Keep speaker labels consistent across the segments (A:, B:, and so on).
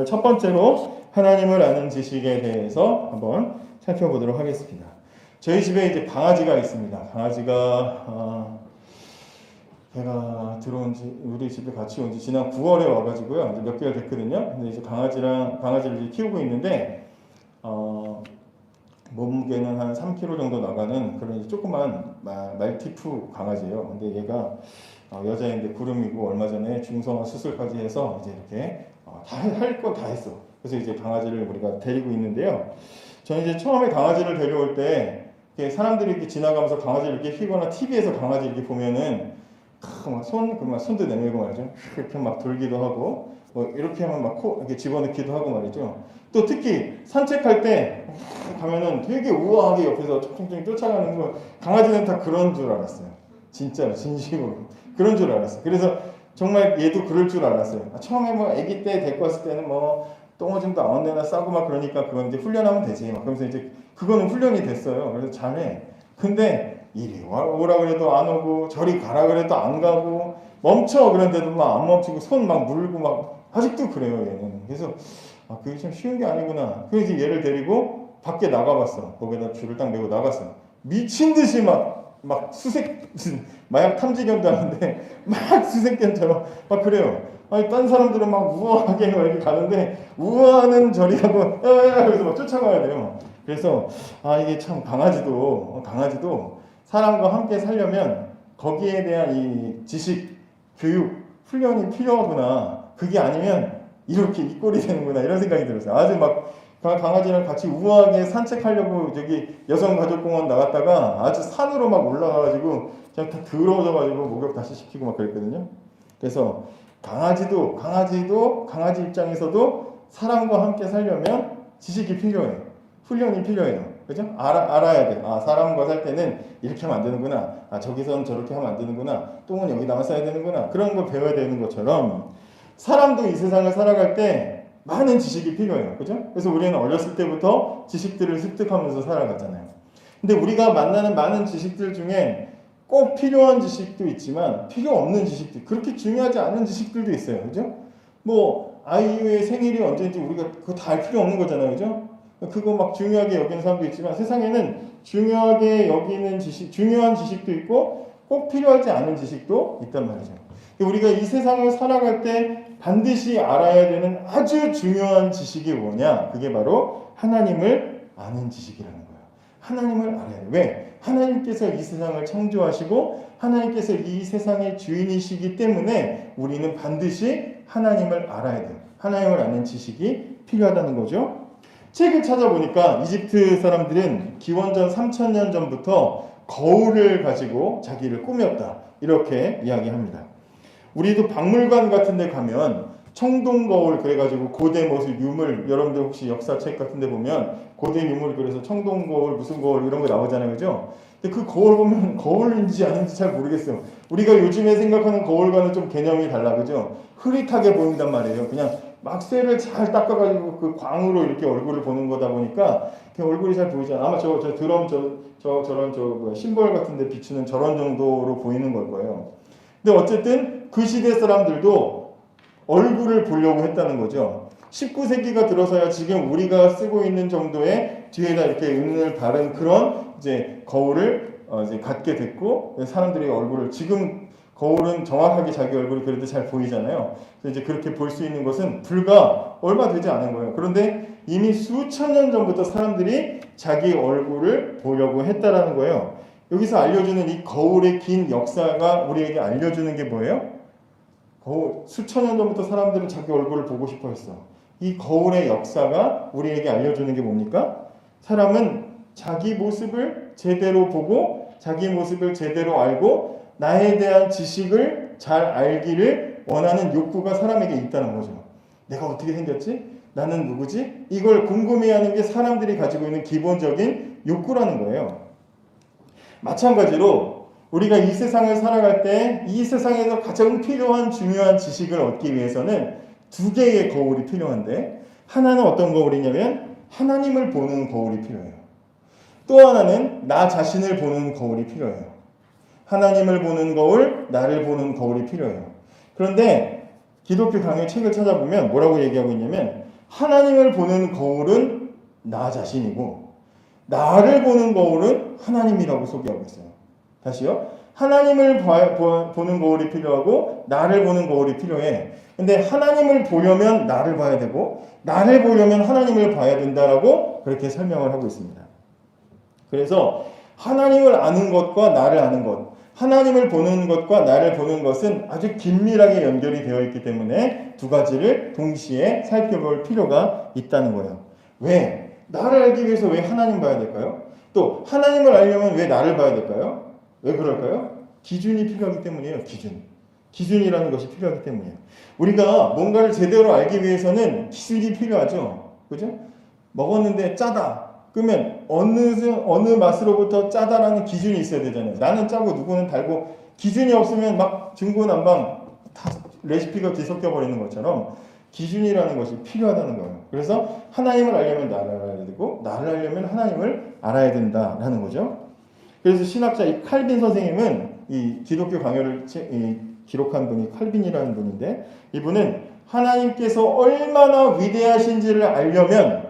A: 오늘 첫 번째로 하나님을 아는 지식에 대해서 한번 살펴보도록 하겠습니다. 저희 집에 이제 강아지가 있습니다. 강아지가 제가 우리 집에 같이 온 지 지난 9월에 와가지고요. 이제 몇 개월 됐거든요. 근데 이제 강아지를 이제 키우고 있는데, 몸무게는 한 3kg 정도 나가는 그런 이제 조그만 말티푸 강아지예요. 근데 얘가 여자인데 구름이고 얼마 전에 중성화 수술까지 해서 이제 이렇게 다 할 거 다 했어. 그래서 이제 강아지를 우리가 데리고 있는데요. 저는 이제 처음에 강아지를 데려올 때 사람들이 이렇게 지나가면서 강아지를 이렇게 키우거나 TV에서 강아지 이렇게 보면은 막 손도 내밀고 말이죠. 이렇게 막 돌기도 하고 이렇게 하면 막 코 이렇게 집어넣기도 하고 말이죠. 또 특히 산책할 때 가면은 되게 우아하게 옆에서 총총총 쫓아가는 거, 강아지는 다 그런 줄 알았어요. 진짜로 진심으로 그런 줄 알았어요. 그래서 정말 얘도 그럴 줄 알았어요. 처음에 뭐 아기 때 데리고 왔을 때는 뭐 똥오줌도 아무 데나 싸고 막 그러니까 그건 이제 훈련하면 되지. 막 그러면서 이제 그거는 훈련이 됐어요. 그래서 잘해. 근데 이리 오라 그래도 안 오고 저리 가라 그래도 안 가고 멈춰 그런데도 막 안 멈추고 손 막 물고 막 아직도 그래요 얘는. 그래서 그게 참 쉬운 게 아니구나. 그래서 얘를 데리고 밖에 나가봤어. 거기다 줄을 딱 메고 나갔어. 미친 듯이 막 마약 탐지견도 하는데 막 수색견처럼 막 그래요. 아니 딴 사람들은 막 우아하게 이렇게 가는데 우아는 저리 하고 그래서 막 쫓아가야 돼요. 그래서 이게 참 강아지도 사람과 함께 살려면 거기에 대한 이 지식, 교육, 훈련이 필요하구나. 그게 아니면 이렇게 이 꼴이 되는구나 이런 생각이 들었어요. 아주 막 강아지랑 같이 우아하게 산책하려고 저기 여성가족공원 나갔다가 아주 산으로 막 올라가가지고 그냥 다 더러워져가지고 목욕 다시 시키고 막 그랬거든요. 그래서 강아지 입장에서도 사람과 함께 살려면 지식이 필요해요. 훈련이 필요해요. 그죠? 알아야 돼. 사람과 살 때는 이렇게 하면 안 되는구나. 저기서는 저렇게 하면 안 되는구나. 똥은 여기다가 써야 되는구나. 그런 걸 배워야 되는 것처럼 사람도 이 세상을 살아갈 때 많은 지식이 필요해요. 그죠? 그래서 우리는 어렸을 때부터 지식들을 습득하면서 살아갔잖아요. 근데 우리가 만나는 많은 지식들 중에 꼭 필요한 지식도 있지만 필요 없는 지식들, 그렇게 중요하지 않은 지식들도 있어요. 그죠? 뭐 아이유의 생일이 언제인지 우리가 그거 다 알 필요 없는 거잖아요. 그죠? 그거 막 중요하게 여기는 사람도 있지만 세상에는 중요하게 여기는 중요한 지식도 있고 꼭 필요하지 않은 지식도 있단 말이죠. 우리가 이 세상을 살아갈 때 반드시 알아야 되는 아주 중요한 지식이 뭐냐? 그게 바로 하나님을 아는 지식이라는 거예요. 하나님을 알아야 돼요. 왜? 하나님께서 이 세상을 창조하시고 하나님께서 이 세상의 주인이시기 때문에 우리는 반드시 하나님을 알아야 돼요. 하나님을 아는 지식이 필요하다는 거죠. 책을 찾아보니까 이집트 사람들은 기원전 3000년 전부터 거울을 가지고 자기를 꾸몄다. 이렇게 이야기합니다. 우리도 박물관 같은 데 가면 청동거울 그래가지고 고대 모습 유물, 여러분들 혹시 역사책 같은 데 보면 고대 유물 그래서 청동거울 무슨 거울 이런 거 나오잖아요. 그죠? 근데 그 거울 보면 거울인지 아닌지 잘 모르겠어요. 우리가 요즘에 생각하는 거울과는 좀 개념이 달라. 그죠? 흐릿하게 보인단 말이에요. 그냥 막 쇠를 잘 닦아가지고 그 광으로 이렇게 얼굴을 보는 거다 보니까 얼굴이 잘 보이지 않아요. 아마 저 드럼 저런 심벌 같은 데 비추는 저런 정도로 보이는 걸 거예요. 근데 어쨌든 그 시대 사람들도 얼굴을 보려고 했다는 거죠. 19세기가 들어서야 지금 우리가 쓰고 있는 정도의 뒤에다 이렇게 은을 바른 그런 이제 거울을 이제 갖게 됐고 사람들이 얼굴을 지금 거울은 정확하게 자기 얼굴이 그래도 잘 보이잖아요. 그래서 이제 그렇게 볼 수 있는 것은 불과 얼마 되지 않은 거예요. 그런데 이미 수천 년 전부터 사람들이 자기 얼굴을 보려고 했다라는 거예요. 여기서 알려주는 이 거울의 긴 역사가 우리에게 알려주는 게 뭐예요? 수천 년 전부터 사람들은 자기 얼굴을 보고 싶어 했어. 이 거울의 역사가 우리에게 알려주는 게 뭡니까? 사람은 자기 모습을 제대로 보고 자기 모습을 제대로 알고 나에 대한 지식을 잘 알기를 원하는 욕구가 사람에게 있다는 거죠. 내가 어떻게 생겼지? 나는 누구지? 이걸 궁금해하는 게 사람들이 가지고 있는 기본적인 욕구라는 거예요. 마찬가지로 우리가 이 세상을 살아갈 때 이 세상에서 가장 필요한 중요한 지식을 얻기 위해서는 두 개의 거울이 필요한데 하나는 어떤 거울이냐면 하나님을 보는 거울이 필요해요. 또 하나는 나 자신을 보는 거울이 필요해요. 하나님을 보는 거울, 나를 보는 거울이 필요해요. 그런데 기독교 강의 책을 찾아보면 뭐라고 얘기하고 있냐면 하나님을 보는 거울은 나 자신이고 나를 보는 거울은 하나님이라고 소개하고 있어요. 다시요. 하나님을 보는 거울이 필요하고 나를 보는 거울이 필요해. 근데 하나님을 보려면 나를 봐야 되고 나를 보려면 하나님을 봐야 된다라고 그렇게 설명을 하고 있습니다. 그래서 하나님을 아는 것과 나를 아는 것, 하나님을 보는 것과 나를 보는 것은 아주 긴밀하게 연결이 되어 있기 때문에 두 가지를 동시에 살펴볼 필요가 있다는 거예요. 왜? 나를 알기 위해서 왜 하나님 봐야 될까요? 또 하나님을 알려면 왜 나를 봐야 될까요? 왜 그럴까요? 기준이 필요하기 때문이에요. 기준이라는 것이 필요하기 때문이에요. 우리가 뭔가를 제대로 알기 위해서는 기준이 필요하죠. 그죠? 먹었는데 짜다. 그러면 어느 맛으로부터 짜다라는 기준이 있어야 되잖아요. 나는 짜고 누구는 달고 기준이 없으면 막 중구난방 다 레시피가 뒤섞여 버리는 것처럼 기준이라는 것이 필요하다는 거예요. 그래서 하나님을 알려면 나를 알아야 되고 나를 알려면 하나님을 알아야 된다라는 거죠. 그래서 신학자 이 칼빈 선생님은 이 기독교 강요를 기록한 분이 칼빈이라는 분인데 이분은 하나님께서 얼마나 위대하신지를 알려면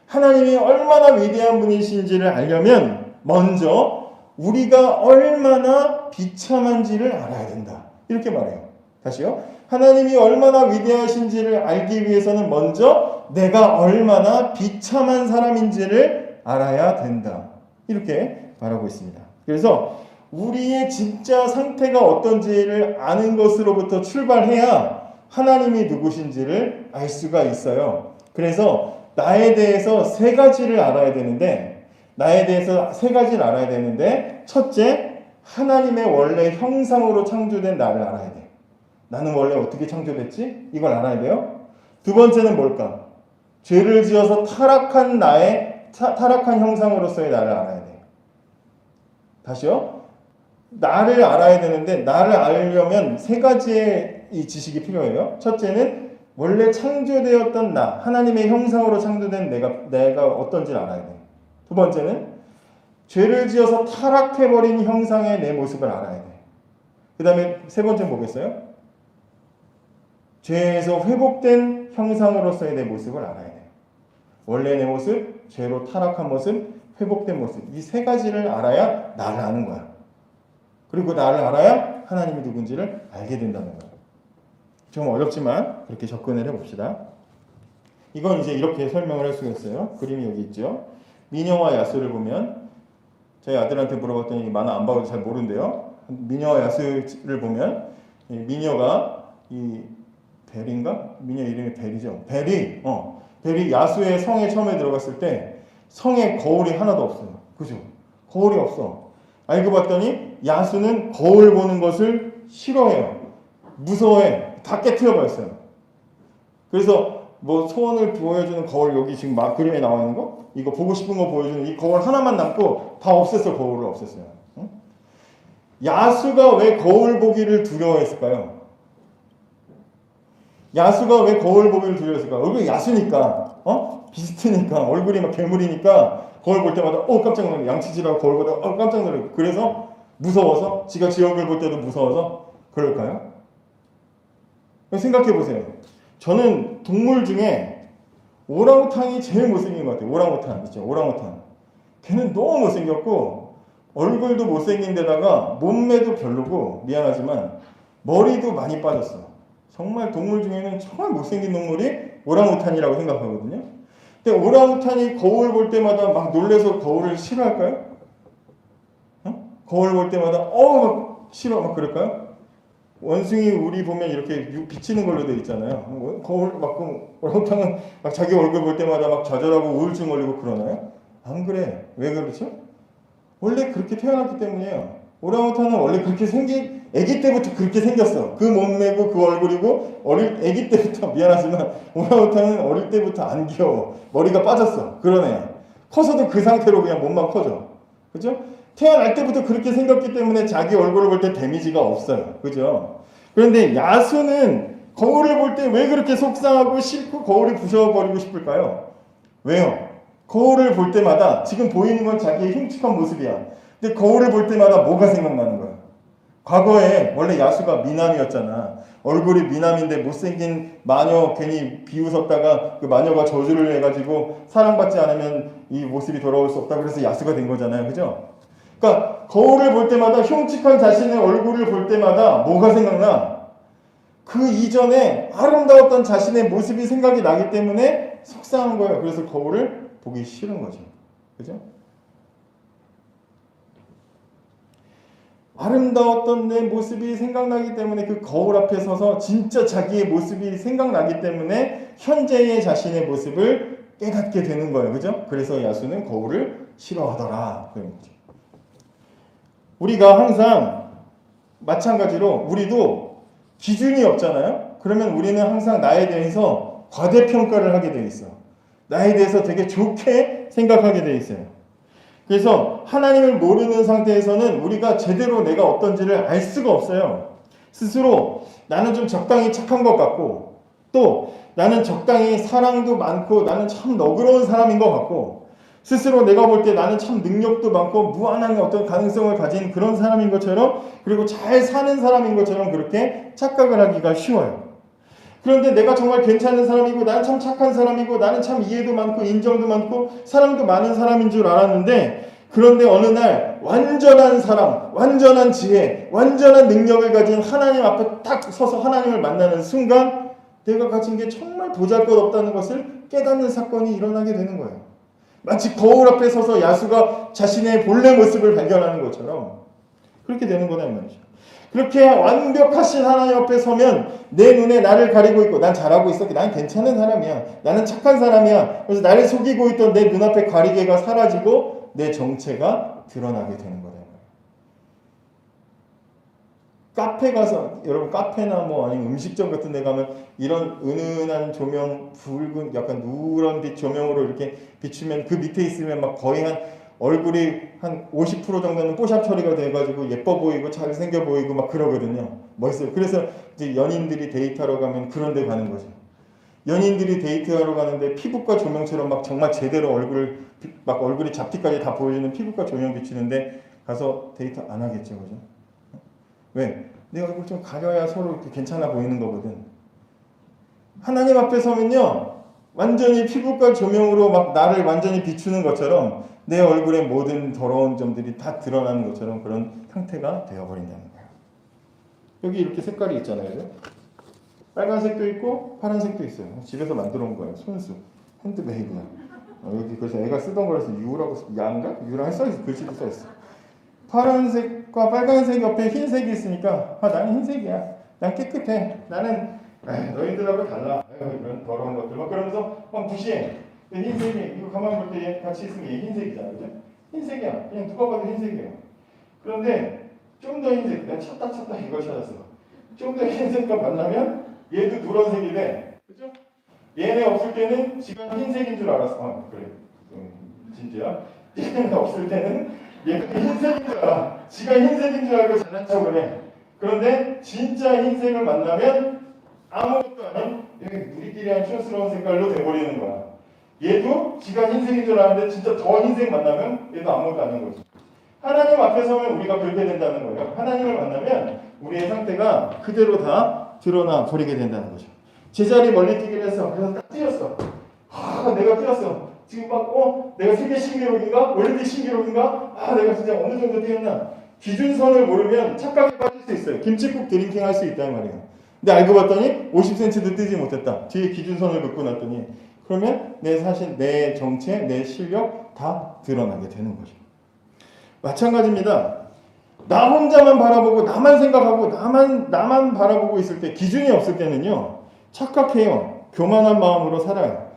A: 하나님이 얼마나 위대한 분이신지를 알려면 먼저 우리가 얼마나 비참한지를 알아야 된다. 이렇게 말해요. 다시요. 하나님이 얼마나 위대하신지를 알기 위해서는 먼저 내가 얼마나 비참한 사람인지를 알아야 된다. 이렇게 말하고 있습니다. 그래서 우리의 진짜 상태가 어떤지를 아는 것으로부터 출발해야 하나님이 누구신지를 알 수가 있어요. 그래서 나에 대해서 세 가지를 알아야 되는데 첫째, 하나님의 원래 형상으로 창조된 나를 알아야 돼. 나는 원래 어떻게 창조됐지? 이걸 알아야 돼요. 두 번째는 뭘까? 죄를 지어서 타락한 형상으로서의 나를 알아야 돼. 다시요. 나를 알아야 되는데 나를 알려면 세 가지의 이 지식이 필요해요. 첫째는 원래 창조되었던 나, 하나님의 형상으로 창조된 내가 어떤지를 알아야 돼. 두 번째는 죄를 지어서 타락해버린 형상의 내 모습을 알아야 돼. 그 다음에 세 번째 보겠어요? 죄에서 회복된 형상으로서의 내 모습을 알아야 돼. 원래 내 모습, 죄로 타락한 모습, 회복된 모습. 이 세 가지를 알아야 나를 아는 거야. 그리고 나를 알아야 하나님이 누군지를 알게 된다는 거야. 좀 어렵지만 그렇게 접근을 해봅시다. 이건 이제 이렇게 설명을 할 수가 있어요. 그림이 여기 있죠. 미녀와 야수를 보면 저희 아들한테 물어봤더니 만화 안 봐도 잘 모른대요. 미녀와 야수를 보면 미녀가 이 벨인가? 미녀 이름이 벨이죠. 벨이 야수의 성에 처음에 들어갔을 때 성에 거울이 하나도 없어요. 그죠? 거울이 없어. 알고 봤더니 야수는 거울 보는 것을 싫어해요. 무서워해. 다 깨트려 버렸어요. 그래서 뭐 소원을 보여주는 거울 여기 지금 막 그림에 나와 있는 거 이거 보고 싶은 거 보여주는 이 거울 하나만 남고 다 없앴어. 거울을 없앴어요. 응? 야수가 왜 거울 보기를 두려워했을까요? 야수가 왜 거울 보기를 두려워했을까요? 얼굴이 야수니까 비슷하니까 얼굴이 막 괴물이니까 거울 볼 때마다 깜짝 놀래. 양치질하고 거울 보다가 깜짝 놀래. 그래서 무서워서 지가 지 얼굴 볼 때도 무서워서 그럴까요? 생각해 보세요. 저는 동물 중에 오랑우탕이 제일 못생긴 것 같아요. 오랑우탕 있죠. 오랑우탕. 걔는 너무 못생겼고 얼굴도 못생긴 데다가 몸매도 별로고 미안하지만 머리도 많이 빠졌어. 정말 동물 중에는 정말 못생긴 동물이 오랑우탄이라고 생각하거든요. 근데 오랑우탄이 거울 볼 때마다 막 놀래서 거울을 싫어할까요? 거울 볼 때마다 막 싫어 막 그럴까요? 원숭이 우리 보면 이렇게 비치는 걸로 돼 있잖아요. 거울 오랑우탄은 막 자기 얼굴 볼 때마다 막 좌절하고 우울증 걸리고 그러나요? 안 그래. 왜 그렇죠? 원래 그렇게 태어났기 때문이에요. 오랑우탄은 원래 그렇게 아기 때부터 그렇게 생겼어. 그 몸매고 그 얼굴이고 아기 때부터 미안하지만 오랑우탄은 어릴 때부터 안 귀여워. 머리가 빠졌어. 그런 애야. 커서도 그 상태로 그냥 몸만 커져. 그죠? 태어날 때부터 그렇게 생겼기 때문에 자기 얼굴을 볼 때 데미지가 없어요. 그죠? 그런데 야수는 거울을 볼 때 왜 그렇게 속상하고 싫고 거울을 부셔버리고 싶을까요? 왜요? 거울을 볼 때마다 지금 보이는 건 자기의 흉측한 모습이야. 근데 거울을 볼 때마다 뭐가 생각나는 거야? 과거에 원래 야수가 미남이었잖아. 얼굴이 미남인데 못생긴 마녀 괜히 비웃었다가 그 마녀가 저주를 해가지고 사랑받지 않으면 이 모습이 돌아올 수 없다. 그래서 야수가 된 거잖아요. 그죠? 그러니까 거울을 볼 때마다 흉측한 자신의 얼굴을 볼 때마다 뭐가 생각나? 그 이전에 아름다웠던 자신의 모습이 생각이 나기 때문에 속상한 거예요. 그래서 거울을 보기 싫은 거죠. 그죠? 아름다웠던 내 모습이 생각나기 때문에 그 거울 앞에 서서 진짜 자기의 모습이 생각나기 때문에 현재의 자신의 모습을 깨닫게 되는 거예요. 그죠? 그래서 야수는 거울을 싫어하더라. 우리가 항상 마찬가지로 우리도 기준이 없잖아요. 그러면 우리는 항상 나에 대해서 과대평가를 하게 돼 있어. 나에 대해서 되게 좋게 생각하게 돼 있어요. 그래서 하나님을 모르는 상태에서는 우리가 제대로 내가 어떤지를 알 수가 없어요. 스스로 나는 좀 적당히 착한 것 같고, 또 나는 적당히 사랑도 많고 나는 참 너그러운 사람인 것 같고, 스스로 내가 볼 때 나는 참 능력도 많고 무한한 어떤 가능성을 가진 그런 사람인 것처럼, 그리고 잘 사는 사람인 것처럼 그렇게 착각을 하기가 쉬워요. 그런데 내가 정말 괜찮은 사람이고 나는 참 착한 사람이고 나는 참 이해도 많고 인정도 많고 사랑도 많은 사람인 줄 알았는데, 그런데 어느 날 완전한 사랑, 완전한 지혜, 완전한 능력을 가진 하나님 앞에 딱 서서 하나님을 만나는 순간 내가 가진 게 정말 보잘것없다는 것을 깨닫는 사건이 일어나게 되는 거예요. 마치 거울 앞에 서서 야수가 자신의 본래 모습을 발견하는 것처럼 그렇게 되는 거다 이 말이죠. 그렇게 완벽하신 하나님 앞에 서면 내 눈에 나를 가리고 있고 난 잘하고 있어, 난 괜찮은 사람이야, 나는 착한 사람이야, 그래서 나를 속이고 있던 내 눈앞에 가리개가 사라지고 내 정체가 드러나게 되는 거다. 카페 가서, 여러분 카페나 뭐 아니면 음식점 같은 데 가면 이런 은은한 조명, 붉은 약간 누런 빛 조명으로 이렇게 비추면 그 밑에 있으면 막 거의 한 얼굴이 한 50% 정도는 뽀샵 처리가 돼가지고 예뻐 보이고 잘생겨 보이고 막 그러거든요. 멋있어요. 그래서 이제 연인들이 데이트하러 가면 그런 데 가는 거죠. 연인들이 데이트하러 가는데 피부과 조명처럼 막 정말 제대로 막 얼굴이 잡티까지 다 보여주는 피부과 조명 비추는데 가서 데이트 안 하겠죠. 그죠? 왜? 내 얼굴 좀 가려야 서로 이렇게 괜찮아 보이는 거거든. 하나님 앞에 서면요, 완전히 피부과 조명으로 막 나를 완전히 비추는 것처럼 내 얼굴의 모든 더러운 점들이 다 드러나는 것처럼 그런 상태가 되어버린다는 거예요. 여기 이렇게 색깔이 있잖아요. 그죠? 빨간색도 있고 파란색도 있어요. 집에서 만들어 온 거예요. 손수. 핸드메이드야. 여기 그래서 애가 쓰던 거라서 유라고, 야인가? 유라 써있어. 글씨도 써있어. 파란색과 빨간색 옆에 흰색이 있으니까 나는 흰색이야. 난 깨끗해. 나는 너희들하고 달라. 이런 더러운 것들 막 그러면서 막 무시해. 근데 흰색이 이거 가만 볼 때 같이 있으면 얘 흰색이잖아. 그죠? 흰색이야. 그냥 누가 봐도 흰색이에요. 그런데 좀 더 흰색. 내가 찾다 이걸 찾았어. 좀 더 흰색과 만나면 얘도 누런색이 돼. 그죠? 얘네 없을 때는 지가 흰색인 줄 알았어. 그래. 진짜야? 얘네 없을 때는 얘가 흰색인 줄 알아. 지가 흰색인 줄 알고 잘난 척을 해. 그런데 진짜 흰색을 만나면 아무것도 아닌 우리끼리 한 촌스러운 색깔로 돼버리는 거야. 얘도 지가 흰색인 줄 아는데 진짜 더 흰색 만나면 얘도 아무것도 아닌 거지. 하나님 앞에 서면 우리가 그렇게 된다는 거예요. 하나님을 만나면 우리의 상태가 그대로 다 드러나 버리게 된다는 거죠. 제자리 멀리 뛰기를 했어. 그래서 딱 뛰었어. 내가 뛰었어. 지금 막 내가 세계 신기록인가? 올림픽 신기록인가? 내가 진짜 어느 정도 뛰었나? 기준선을 모르면 착각에 빠질 수 있어요. 김칫국 드링킹 할 수 있단 말이에요. 근데 알고 봤더니 50cm도 뛰지 못했다. 뒤에 기준선을 긋고 났더니, 그러면 내 정체, 내 실력 다 드러나게 되는 거죠. 마찬가지입니다. 나 혼자만 바라보고 나만 생각하고 나만 바라보고 있을 때, 기준이 없을 때는요, 착각해요. 교만한 마음으로 살아요.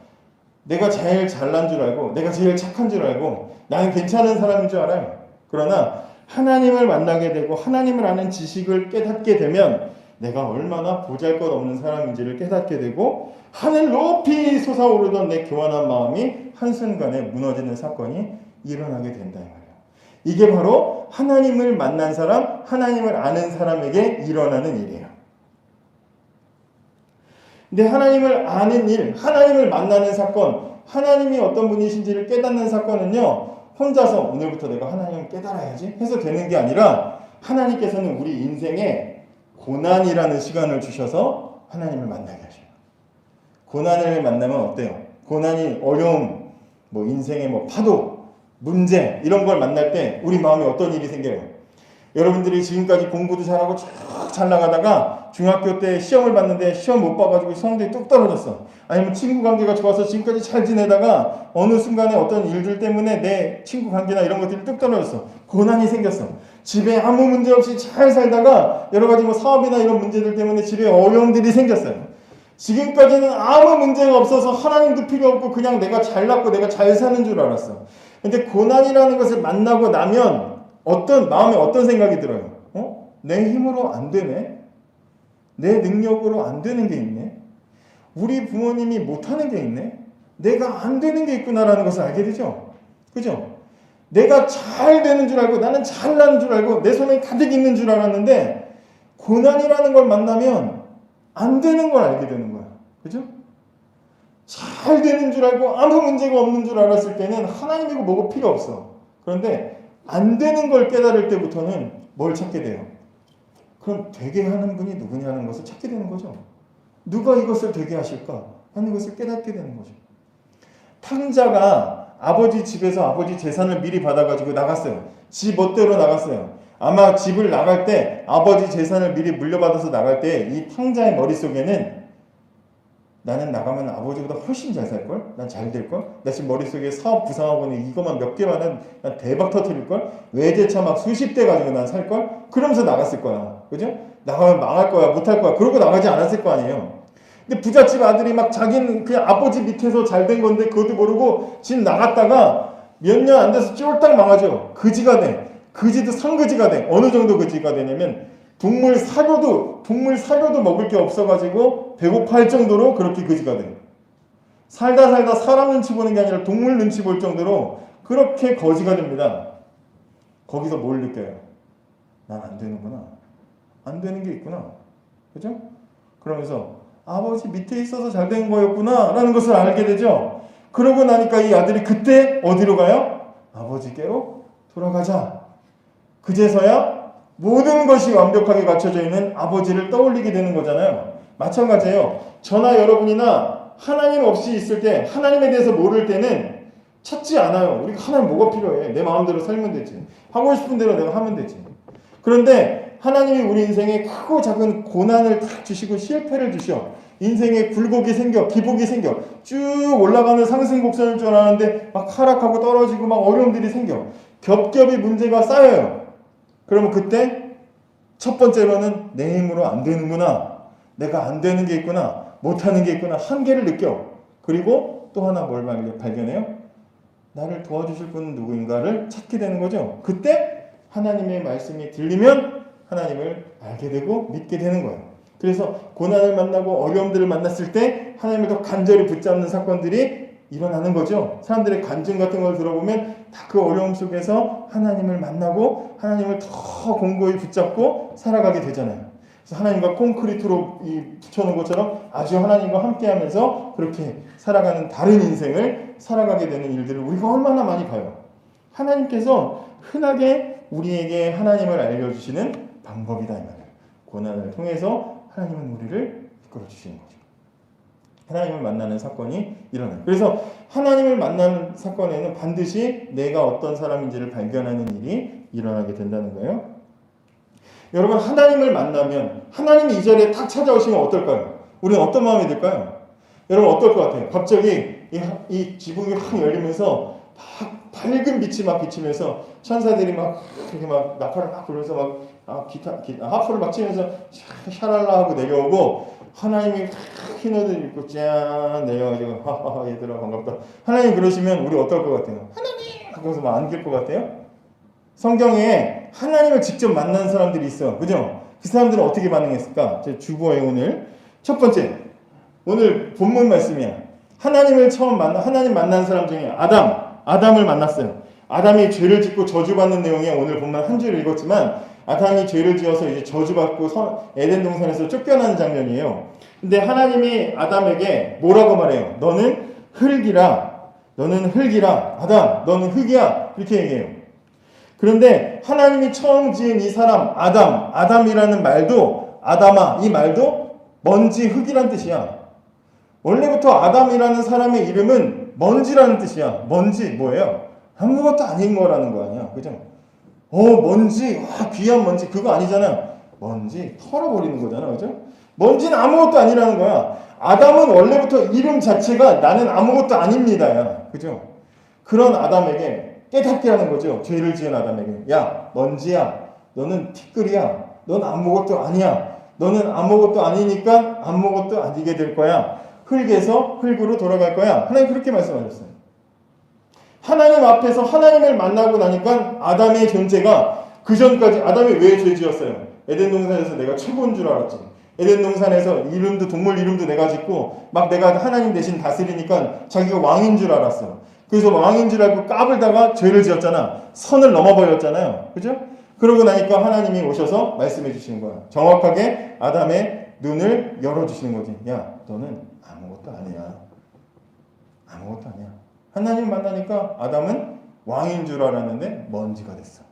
A: 내가 제일 잘난 줄 알고 내가 제일 착한 줄 알고 나는 괜찮은 사람인 줄 알아요. 그러나 하나님을 만나게 되고 하나님을 아는 지식을 깨닫게 되면 내가 얼마나 보잘것없는 사람인지를 깨닫게 되고 하늘 높이 솟아오르던 내 교만한 마음이 한순간에 무너지는 사건이 일어나게 된다 이 말이에요. 이게 바로 하나님을 만난 사람, 하나님을 아는 사람에게 일어나는 일이에요. 근데 하나님을 아는 일, 하나님을 만나는 사건, 하나님이 어떤 분이신지를 깨닫는 사건은요, 혼자서 오늘부터 내가 하나님을 깨달아야지 해서 되는 게 아니라 하나님께서는 우리 인생에 고난이라는 시간을 주셔서 하나님을 만나게 하셔요. 고난을 만나면 어때요? 고난이, 어려움, 뭐 인생의 뭐 파도, 문제 이런 걸 만날 때 우리 마음에 어떤 일이 생겨요? 여러분들이 지금까지 공부도 잘하고 쭉 잘 나가다가 중학교 때 시험을 봤는데 시험 못 봐가지고 성적이 뚝 떨어졌어. 아니면 친구 관계가 좋아서 지금까지 잘 지내다가 어느 순간에 어떤 일들 때문에 내 친구 관계나 이런 것들이 뚝 떨어졌어. 고난이 생겼어. 집에 아무 문제 없이 잘 살다가 여러 가지 뭐 사업이나 이런 문제들 때문에 집에 어려움들이 생겼어요. 지금까지는 아무 문제가 없어서 하나님도 필요 없고 그냥 내가 잘났고 내가 잘 사는 줄 알았어. 근데 고난이라는 것을 만나고 나면 마음에 어떤 생각이 들어요? 내 힘으로 안 되네? 내 능력으로 안 되는 게 있네? 우리 부모님이 못하는 게 있네? 내가 안 되는 게 있구나라는 것을 알게 되죠. 그죠? 내가 잘 되는 줄 알고 나는 잘나는 줄 알고 내 손에 가득 있는 줄 알았는데 고난이라는 걸 만나면 안 되는 걸 알게 되는 거야. 그죠? 잘 되는 줄 알고 아무 문제가 없는 줄 알았을 때는 하나님이고 뭐고 필요 없어. 그런데 안 되는 걸 깨달을 때부터는 뭘 찾게 돼요? 그럼 되게 하는 분이 누구냐는 것을 찾게 되는 거죠. 누가 이것을 되게 하실까 하는 것을 깨닫게 되는 거죠. 탕자가 아버지 집에서 아버지 재산을 미리 받아가지고 나갔어요. 지 멋대로 나갔어요. 아마 집을 나갈 때 아버지 재산을 미리 물려받아서 나갈 때 이 탕자의 머릿속에는 나는 나가면 아버지보다 훨씬 잘 살걸? 난 잘 될걸? 나 지금 머릿속에 사업 구상하고는 이것만 몇 개만 해도 난 대박 터뜨릴걸? 외제차 막 수십 대 가지고 난 살걸? 그러면서 나갔을 거야. 그죠? 나가면 망할 거야. 못할 거야. 그러고 나가지 않았을 거 아니에요. 근데 부잣집 아들이 막 자기는 그냥 아버지 밑에서 잘 된 건데 그것도 모르고 집 나갔다가 몇 년 안 돼서 쫄딱 망하죠. 그지가 돼. 그지도 상그지가 돼. 어느 정도 그지가 되냐면 동물 사료도 먹을 게 없어가지고 배고파할 정도로 그렇게 그지가 돼요. 살다 사람 눈치 보는 게 아니라 동물 눈치 볼 정도로 그렇게 거지가 됩니다. 거기서 뭘 느껴요? 난 안 되는구나. 안 되는 게 있구나. 그죠? 그러면서 아버지 밑에 있어서 잘 된 거였구나 라는 것을 알게 되죠. 그러고 나니까 이 아들이 그때 어디로 가요? 아버지께로 돌아가자. 그제서야 모든 것이 완벽하게 갖춰져 있는 아버지를 떠올리게 되는 거잖아요. 마찬가지예요. 저나 여러분이나 하나님 없이 있을 때 하나님에 대해서 모를 때는 찾지 않아요. 우리가 하나님 뭐가 필요해? 내 마음대로 살면 되지. 하고 싶은 대로 내가 하면 되지. 그런데 하나님이 우리 인생에 크고 작은 고난을 탁 주시고 실패를 주셔. 인생에 굴곡이 생겨, 기복이 생겨. 쭉 올라가는 상승곡선일 줄 알았는데 막 하락하고 떨어지고 막 어려움들이 생겨. 겹겹이 문제가 쌓여요. 그러면 그때 첫 번째로는 내 힘으로 안 되는구나. 내가 안 되는 게 있구나. 못하는 게 있구나. 한계를 느껴. 그리고 또 하나 뭘 발견해요? 나를 도와주실 분은 누구인가를 찾게 되는 거죠. 그때 하나님의 말씀이 들리면 하나님을 알게 되고 믿게 되는 거예요. 그래서 고난을 만나고 어려움들을 만났을 때 하나님을 더 간절히 붙잡는 사건들이 일어나는 거죠. 사람들의 간증 같은 걸 들어보면 다 그 어려움 속에서 하나님을 만나고 하나님을 더 공고히 붙잡고 살아가게 되잖아요. 그래서 하나님과 콘크리트로 붙여놓은 것처럼 아주 하나님과 함께하면서 그렇게 살아가는 다른 인생을 살아가게 되는 일들을 우리가 얼마나 많이 봐요. 하나님께서 흔하게 우리에게 하나님을 알려주시는 방법이다 이 말이에요. 고난을 통해서 하나님은 우리를 이끌어 주시는 거죠. 하나님을 만나는 사건이 일어나요. 그래서 하나님을 만나는 사건에는 반드시 내가 어떤 사람인지를 발견하는 일이 일어나게 된다는 거예요. 여러분 하나님을 만나면 하나님이 이 자리에 탁 찾아오시면 어떨까요? 우리는 어떤 마음이 들까요? 여러분 어떨 것 같아요? 갑자기 이 지붕이 확 열리면서 막 밝은 빛이 막 비치면서 천사들이 막 이렇게 막 나팔을 막 불면서 막 하프를 막 치면서 샤랄라 하고 내려오고 하나님이 흰 옷을 입고 짠 내려가지고 하하하 얘들아 반갑다. 하나님 그러시면 우리 어떨 것 같아요? 하나님 하고서 막 안길 것 같아요? 성경에 하나님을 직접 만난 사람들이 있어. 그죠? 그 사람들은 어떻게 반응했을까? 제 주보에 오늘 첫 번째 오늘 본문 말씀이야. 하나님을 처음 하나님 만난 사람 중에 아담을 만났어요. 아담이 죄를 짓고 저주받는 내용에 오늘 본문 한 줄 읽었지만 아담이 죄를 지어서 이제 저주받고 에덴 동산에서 쫓겨나는 장면이에요. 근데 하나님이 아담에게 뭐라고 말해요? 너는 흙이라. 아담, 너는 흙이야. 이렇게 얘기해요. 그런데 하나님이 처음 지은 이 사람 아담이라는 말도 아담아 이 말도 먼지 흙이란 뜻이야. 원래부터 아담이라는 사람의 이름은 먼지라는 뜻이야. 먼지 뭐예요? 아무것도 아닌 거라는 거 아니야. 그죠? 먼지, 귀한 먼지 그거 아니잖아. 먼지 털어버리는 거잖아. 그죠? 먼지는 아무것도 아니라는 거야. 아담은 원래부터 이름 자체가 나는 아무것도 아닙니다야. 그죠? 그런 아담에게 깨닫게 하는 거죠. 죄를 지은 아담에게. 야, 먼지야. 너는 티끌이야. 넌 아무것도 아니야. 너는 아무것도 아니니까 아무것도 아니게 될 거야. 흙에서 흙으로 돌아갈 거야. 하나님 그렇게 말씀하셨어요. 하나님 앞에서 하나님을 만나고 나니까 아담의 존재가 그 전까지 아담이 왜 죄 지었어요? 에덴 동산에서 내가 최고인 줄 알았지. 에덴 동산에서 이름도 동물 이름도 내가 짓고 막 내가 하나님 대신 다스리니까 자기가 왕인 줄 알았어. 그래서 왕인 줄 알고 까불다가 죄를 지었잖아. 선을 넘어버렸잖아요. 그죠? 그러고 나니까 하나님이 오셔서 말씀해 주시는 거야. 정확하게 아담의 눈을 열어주시는 거지. 야, 너는 아무것도 아니야. 아무것도 아니야. 하나님 만나니까 아담은 왕인 줄 알았는데 먼지가 됐어.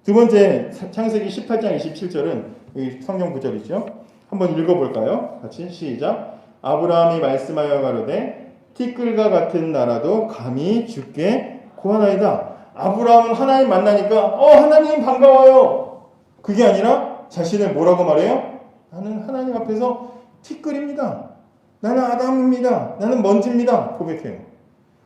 A: 두 번째 창세기 18장 27절은 여기 성경 구절이죠. 한번 읽어볼까요? 같이 시작. 아브라함이 말씀하여 가로되 티끌과 같은 나라도 감히 주께 구하나이다. 아브라함은 하나님 만나니까 하나님 반가워요. 그게 아니라 자신을 뭐라고 말해요? 나는 하나님 앞에서 티끌입니다. 나는 아담입니다. 나는 먼지입니다. 고백해요.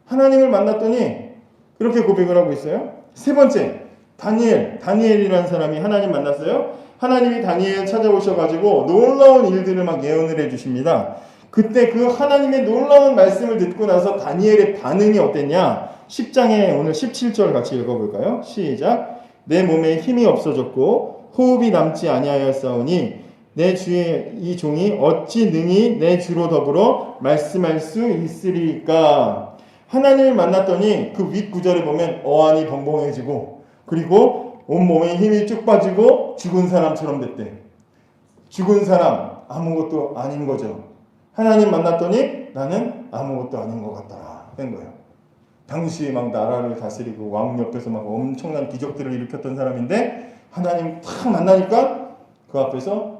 A: 하나님을 만났더니 그렇게 고백을 하고 있어요. 세 번째, 다니엘이라는 사람이 하나님 만났어요. 하나님이 다니엘 찾아오셔가지고 놀라운 일들을 막 예언을 해주십니다. 그때 그 하나님의 놀라운 말씀을 듣고 나서 다니엘의 반응이 어땠냐? 10장에 오늘 17절 같이 읽어볼까요? 시작. 내 몸에 힘이 없어졌고 호흡이 남지 아니하였사오니 내 주의 이 종이 어찌 능히 내 주로 더불어 말씀할 수 있으리까. 하나님을 만났더니 그 윗구절에 보면 어안이 벙벙해지고 그리고 온몸에 힘이 쭉 빠지고 죽은 사람처럼 됐대. 죽은 사람 아무것도 아닌 거죠. 하나님 만났더니 나는 아무것도 아닌 것 같더라 된 거예요. 당시에 막 나라를 다스리고 왕 옆에서 막 엄청난 기적들을 일으켰던 사람인데 하나님 탁 만나니까 그 앞에서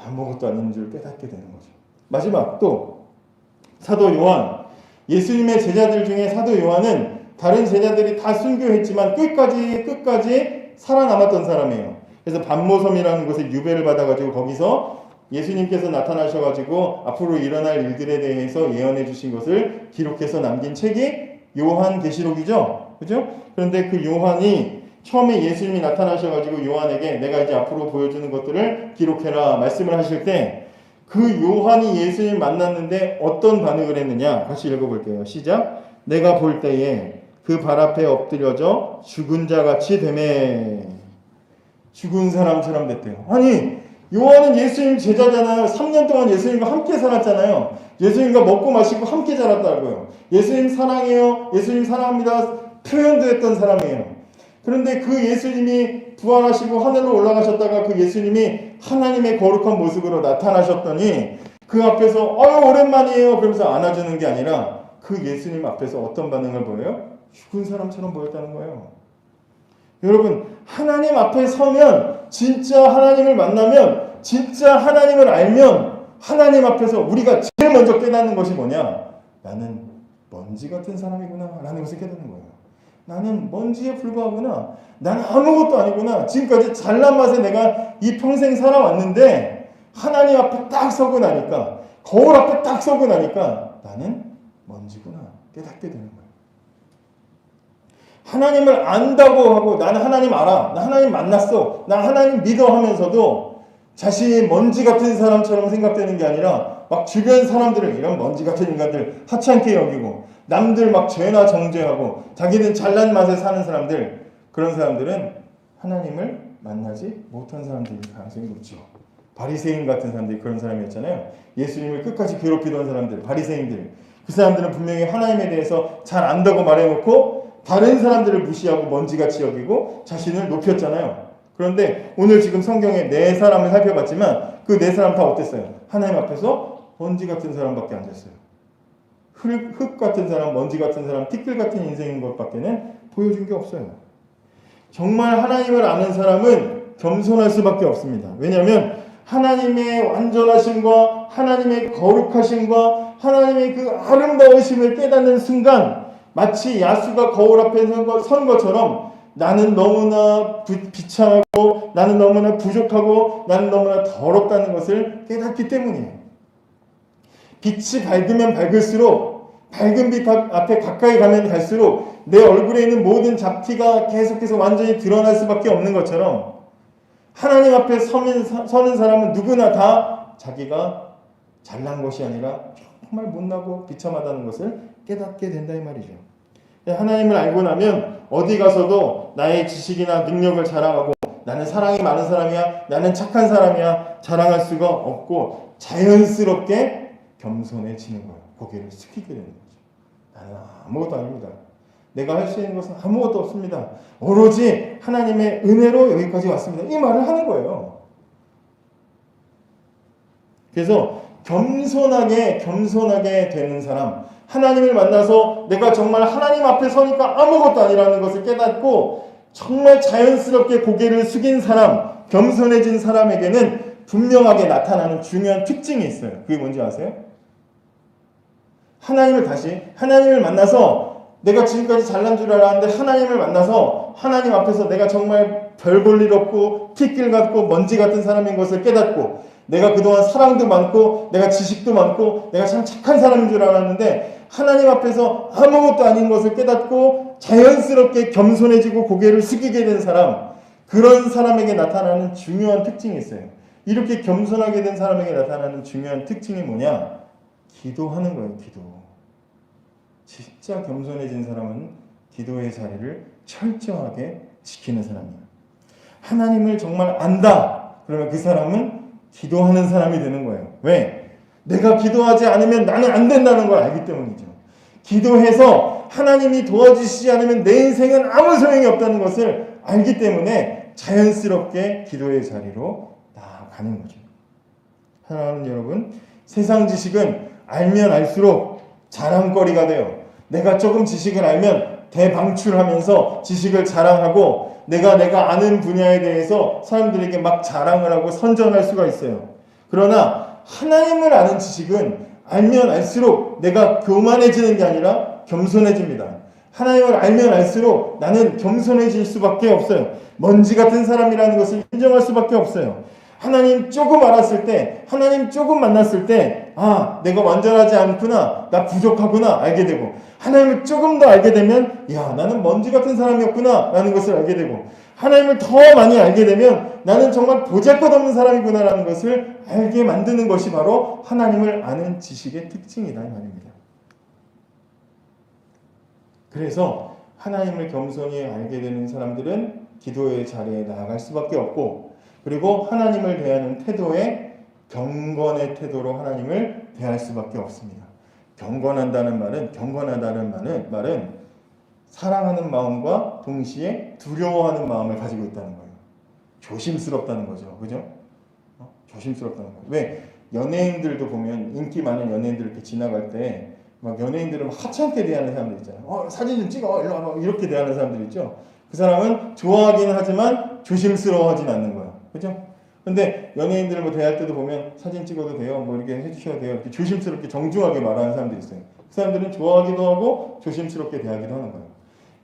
A: 아무것도 아닌 줄 깨닫게 되는 거죠. 마지막 또 사도 요한, 예수님의 제자들 중에 사도 요한은 다른 제자들이 다 순교했지만 끝까지 살아남았던 사람이에요. 그래서 반모섬이라는 곳에 유배를 받아가지고 거기서 예수님께서 나타나셔가지고 앞으로 일어날 일들에 대해서 예언해 주신 것을 기록해서 남긴 책이 요한계시록이죠. 그죠? 그런데 그 요한이 처음에 예수님이 나타나셔가지고 요한에게 내가 이제 앞으로 보여주는 것들을 기록해라 말씀을 하실 때 그 요한이 예수님 만났는데 어떤 반응을 했느냐 같이 읽어볼게요. 시작. 내가 볼 때에 그 발 앞에 엎드려져 죽은 자같이 되매. 죽은 사람처럼 됐대요. 아니 요한은 예수님 제자잖아요. 3년 동안 예수님과 함께 살았잖아요. 예수님과 먹고 마시고 함께 자랐다고요. 예수님 사랑해요. 예수님 사랑합니다. 표현도 했던 사람이에요. 그런데 그 예수님이 부활하시고 하늘로 올라가셨다가 그 예수님이 하나님의 거룩한 모습으로 나타나셨더니 그 앞에서 오랜만이에요 그러면서 안아주는 게 아니라 그 예수님 앞에서 어떤 반응을 보여요? 죽은 사람처럼 보였다는 거예요. 여러분 하나님 앞에 서면 진짜 하나님을 만나면 진짜 하나님을 알면 하나님 앞에서 우리가 제일 먼저 깨닫는 것이 뭐냐? 나는 먼지 같은 사람이구나 라는 것을 깨닫는 거예요. 나는 먼지에 불과하구나. 나는 아무것도 아니구나. 지금까지 잘난 맛에 내가 이 평생 살아왔는데 하나님 앞에 딱 서고 나니까 거울 앞에 딱 서고 나니까 나는 먼지구나 깨닫게 되는 거예요. 하나님을 안다고 하고 나는 하나님 알아. 나 하나님 만났어. 나 하나님 믿어 하면서도 자신이 먼지 같은 사람처럼 생각되는 게 아니라 막 주변 사람들을 이런 먼지 같은 인간들 하찮게 여기고 남들 막 죄나 정죄하고 자기는 잘난 맛에 사는 사람들 그런 사람들은 하나님을 만나지 못한 사람들일 가능성이 높죠. 바리새인 같은 사람들이 그런 사람이었잖아요. 예수님을 끝까지 괴롭히던 사람들 바리새인들 그 사람들은 분명히 하나님에 대해서 잘 안다고 말해놓고 다른 사람들을 무시하고 먼지같이 여기고 자신을 높였잖아요. 그런데 오늘 지금 성경에 네 사람을 살펴봤지만 그 네 사람 다 어땠어요? 하나님 앞에서 먼지 같은 사람밖에 안 됐어요. 흙 같은 사람, 먼지 같은 사람, 티끌 같은 인생인 것밖에는 보여준 게 없어요. 정말 하나님을 아는 사람은 겸손할 수밖에 없습니다. 왜냐하면 하나님의 완전하심과 하나님의 거룩하심과 하나님의 그 아름다우심을 깨닫는 순간 마치 야수가 거울 앞에 선 것처럼 나는 너무나 비참하고 나는 너무나 부족하고 나는 너무나 더럽다는 것을 깨닫기 때문이에요. 빛이 밝으면 밝을수록 밝은 빛 앞에 가까이 가면 갈수록 내 얼굴에 있는 모든 잡티가 계속해서 완전히 드러날 수밖에 없는 것처럼 하나님 앞에 서는 사람은 누구나 다 자기가 잘난 것이 아니라 정말 못나고 비참하다는 것을 깨닫게 된다 이 말이죠. 하나님을 알고 나면 어디 가서도 나의 지식이나 능력을 자랑하고 나는 사랑이 많은 사람이야, 나는 착한 사람이야 자랑할 수가 없고 자연스럽게 겸손해지는 거예요. 고개를 숙이게 되는 거죠. 나는 아무것도 아닙니다. 내가 할 수 있는 것은 아무것도 없습니다. 오로지 하나님의 은혜로 여기까지 왔습니다. 이 말을 하는 거예요. 그래서 겸손하게 되는 사람, 하나님을 만나서 내가 정말 하나님 앞에 서니까 아무것도 아니라는 것을 깨닫고 정말 자연스럽게 고개를 숙인 사람, 겸손해진 사람에게는 분명하게 나타나는 중요한 특징이 있어요. 그게 뭔지 아세요? 하나님을 만나서 내가 지금까지 잘난 줄 알았는데 하나님을 만나서 하나님 앞에서 내가 정말 별 볼 일 없고 티끌 같고 먼지 같은 사람인 것을 깨닫고 내가 그동안 사랑도 많고 내가 지식도 많고 내가 참 착한 사람인 줄 알았는데 하나님 앞에서 아무것도 아닌 것을 깨닫고 자연스럽게 겸손해지고 고개를 숙이게 된 사람, 그런 사람에게 나타나는 중요한 특징이 있어요. 이렇게 겸손하게 된 사람에게 나타나는 중요한 특징이 뭐냐? 기도하는 거예요. 기도. 진짜 겸손해진 사람은 기도의 자리를 철저하게 지키는 사람이에요. 하나님을 정말 안다. 그러면 그 사람은 기도하는 사람이 되는 거예요. 왜? 내가 기도하지 않으면 나는 안 된다는 걸 알기 때문이죠. 기도해서 하나님이 도와주시지 않으면 내 인생은 아무 소용이 없다는 것을 알기 때문에 자연스럽게 기도의 자리로 나아가는 거죠. 사랑하는 여러분, 세상 지식은 알면 알수록 자랑거리가 돼요. 내가 조금 지식을 알면 대방출하면서 지식을 자랑하고 내가 아는 분야에 대해서 사람들에게 막 자랑을 하고 선전할 수가 있어요. 그러나 하나님을 아는 지식은 알면 알수록 내가 교만해지는 게 아니라 겸손해집니다. 하나님을 알면 알수록 나는 겸손해질 수밖에 없어요. 먼지 같은 사람이라는 것을 인정할 수밖에 없어요. 하나님 조금 알았을 때, 하나님 조금 만났을 때, 내가 완전하지 않구나, 나 부족하구나 알게 되고, 하나님을 조금 더 알게 되면 나는 먼지 같은 사람이었구나 라는 것을 알게 되고, 하나님을 더 많이 알게 되면 나는 정말 보잘것없는 사람이구나 라는 것을 알게 만드는 것이 바로 하나님을 아는 지식의 특징이다 이 말입니다. 그래서 하나님을 겸손히 알게 되는 사람들은 기도의 자리에 나아갈 수밖에 없고, 그리고 하나님을 대하는 태도에 경건의 태도로 하나님을 대할 수밖에 없습니다. 경건하다는 말은 사랑하는 마음과 동시에 두려워하는 마음을 가지고 있다는 거예요. 조심스럽다는 거죠. 그죠? 조심스럽다는 거예요. 왜? 연예인들도 보면 인기 많은 연예인들 이렇게 지나갈 때 막 연예인들을 하찮게 대하는 사람들 있잖아요. 사진 좀 찍어 일로 와봐 이렇게 대하는 사람들 있죠. 그 사람은 좋아하기는 하지만 조심스러워하진 않는 거예요. 그죠? 근데 연예인들을 대할 때도 보면 사진 찍어도 돼요. 이렇게 해주셔도 돼요. 이렇게 조심스럽게 정중하게 말하는 사람들이 있어요. 그 사람들은 좋아하기도 하고 조심스럽게 대하기도 하는 거예요.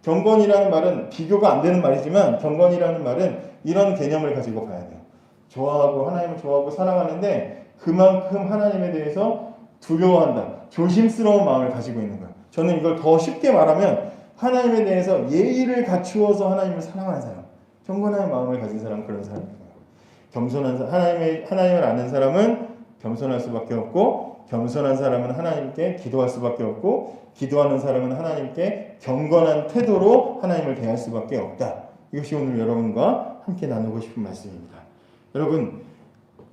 A: 경건이라는 말은 비교가 안 되는 말이지만 경건이라는 말은 이런 개념을 가지고 봐야 돼요. 하나님을 좋아하고 사랑하는데 그만큼 하나님에 대해서 두려워한다. 조심스러운 마음을 가지고 있는 거예요. 저는 이걸 더 쉽게 말하면 하나님에 대해서 예의를 갖추어서 하나님을 사랑하는 사람, 경건한 마음을 가진 사람은 그런 사람입니다. 하나님을 아는 사람은 겸손할 수밖에 없고, 겸손한 사람은 하나님께 기도할 수밖에 없고, 기도하는 사람은 하나님께 경건한 태도로 하나님을 대할 수밖에 없다. 이것이 오늘 여러분과 함께 나누고 싶은 말씀입니다. 여러분,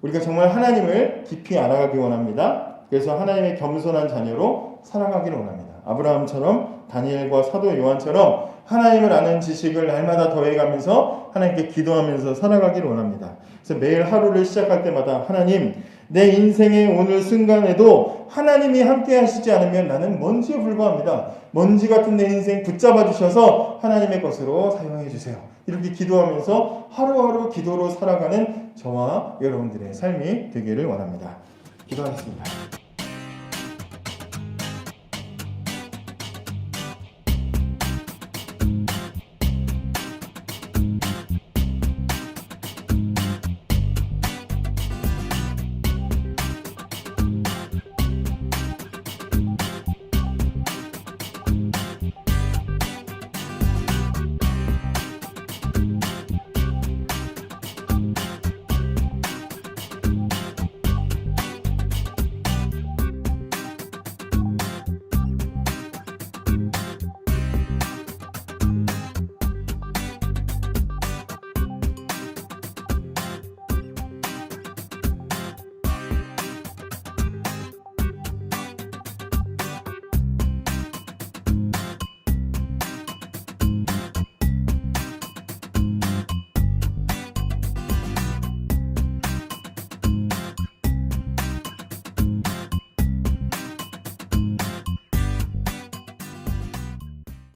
A: 우리가 정말 하나님을 깊이 알아가기 원합니다. 그래서 하나님의 겸손한 자녀로 살아가기를 원합니다. 아브라함처럼, 다니엘과 사도 요한처럼 하나님을 아는 지식을 날마다 더해가면서 하나님께 기도하면서 살아가기를 원합니다. 그래서 매일 하루를 시작할 때마다 하나님, 내 인생의 오늘 순간에도 하나님이 함께 하시지 않으면 나는 먼지에 불과합니다. 먼지 같은 내 인생 붙잡아 주셔서 하나님의 것으로 사용해 주세요. 이렇게 기도하면서 하루하루 기도로 살아가는 저와 여러분들의 삶이 되기를 원합니다. 기도하겠습니다.